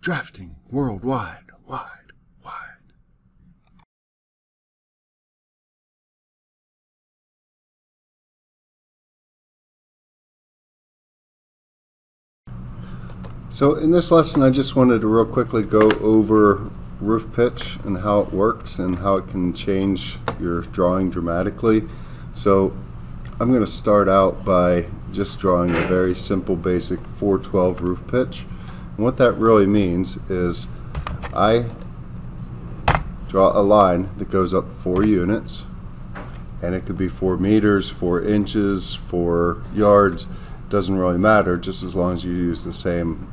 drafting worldwide, wide. So in this lesson, I just wanted to real quickly go over roof pitch and how it works and how it can change your drawing dramatically. So I'm going to start out by just drawing a very simple basic 412 roof pitch. And what that really means is I draw a line that goes up 4 units, and it could be 4 meters, 4 inches, 4 yards. It doesn't really matter, just as long as you use the same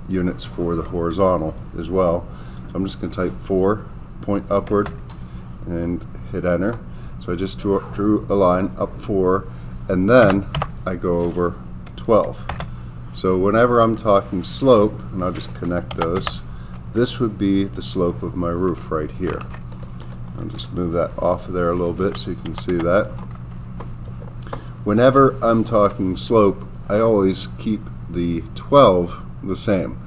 units for the horizontal as well. So I'm just going to type 4, point upward, and hit enter. So I just drew a line up 4, and then I go over 12. So whenever I'm talking slope, and I'll just connect those, this would be the slope of my roof right here. I'll just move that off of there a little bit so you can see that. Whenever I'm talking slope, I always keep the 12 the same.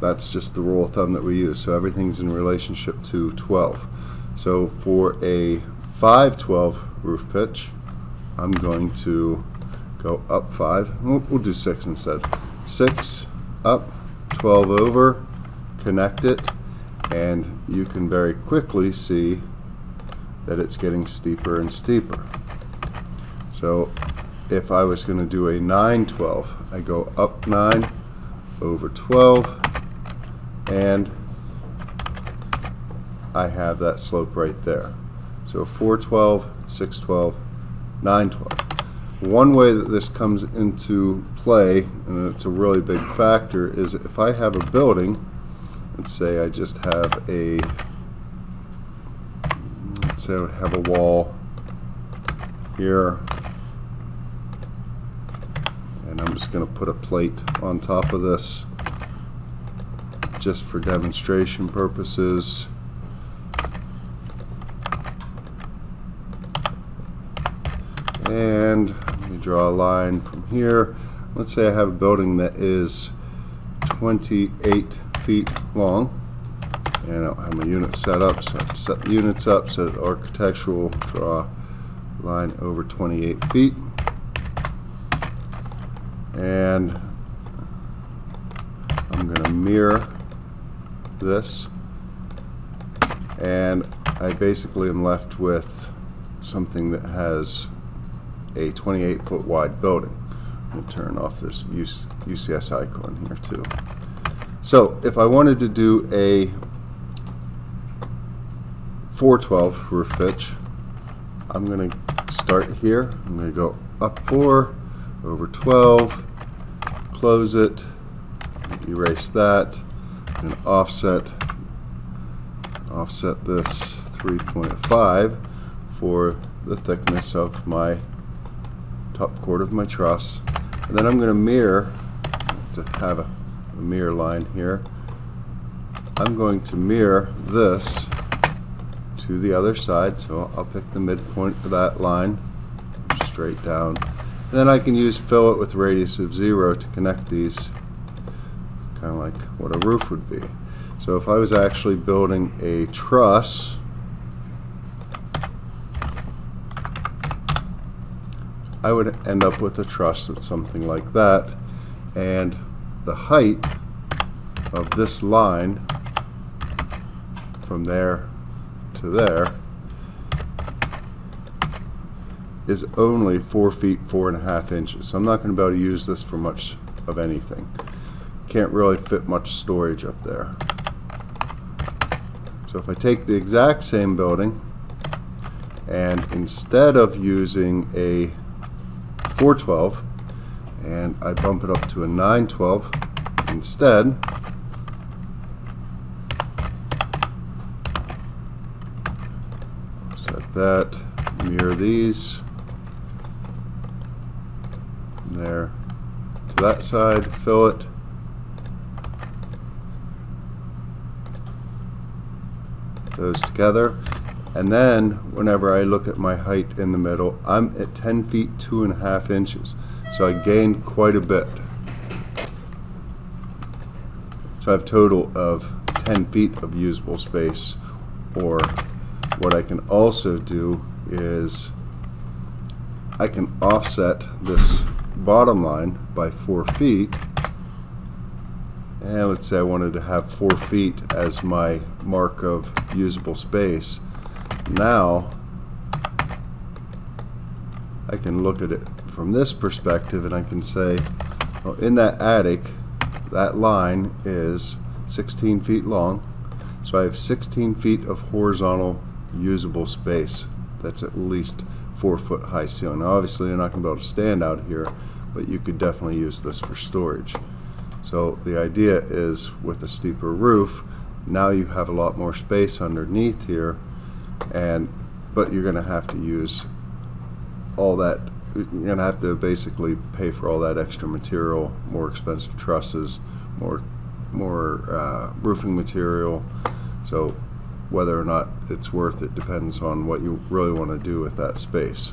That's just the rule of thumb that we use. So everything's in relationship to 12. So for a 512 roof pitch, I'm going to go up 5. We'll do 6 instead. 6 up, 12 over, connect it, and you can very quickly see that it's getting steeper and steeper. So if I was going to do a 912, I go up 9, over 12, and I have that slope right there. So 412, 612, 912. One way that this comes into play, and it's a really big factor, is if I have a building, let's say I just have a, let's say I have a wall here, and I'm just going to put a plate on top of this just for demonstration purposes. And let me draw a line from here. Let's say I have a building that is 28 feet long, and I don't have my units set up, so I have to set the units up. So the architectural, draw a line over 28 feet. And I'm going to mirror this, and I basically am left with something that has a 28-foot wide building. I'm going to turn off this UCS icon here too. So if I wanted to do a 412 roof pitch, I'm going to start here. I'm going to go up 4, over 12, close it, erase that, and offset this 3.5 for the thickness of my top chord of my truss. And then I'm going to mirror, to have a mirror line here, I'm going to mirror this to the other side. So I'll pick the midpoint of that line straight down. And then I can use fillet with radius of 0 to connect these, kind of like what a roof would be. So if I was actually building a truss, I would end up with a truss that's something like that, and the height of this line from there to there is only 4 feet 4.5 inches. So I'm not going to be able to use this for much of anything. Can't really fit much storage up there. So if I take the exact same building, and instead of using a 412, and I bump it up to a 912 instead, set that, mirror these, from there to that side, fillet, those together, and then whenever I look at my height in the middle, I'm at 10 feet 2.5 inches. So I gained quite a bit. So So I have a total of 10 feet of usable space. Or what I can also do is I can offset this bottom line by 4 feet. And let's say I wanted to have 4 feet as my mark of usable space. Now I can look at it from this perspective and I can say, well, in that attic, that line is 16 feet long. So I have 16 feet of horizontal usable space. That's at least 4 foot high ceiling. Now obviously you're not going to be able to stand out here, but you could definitely use this for storage. So the idea is, with a steeper roof, now you have a lot more space underneath here, but you're going to have to use all that. You're going to have to basically pay for all that extra material, more expensive trusses, more roofing material. So whether or not it's worth it depends on what you really want to do with that space.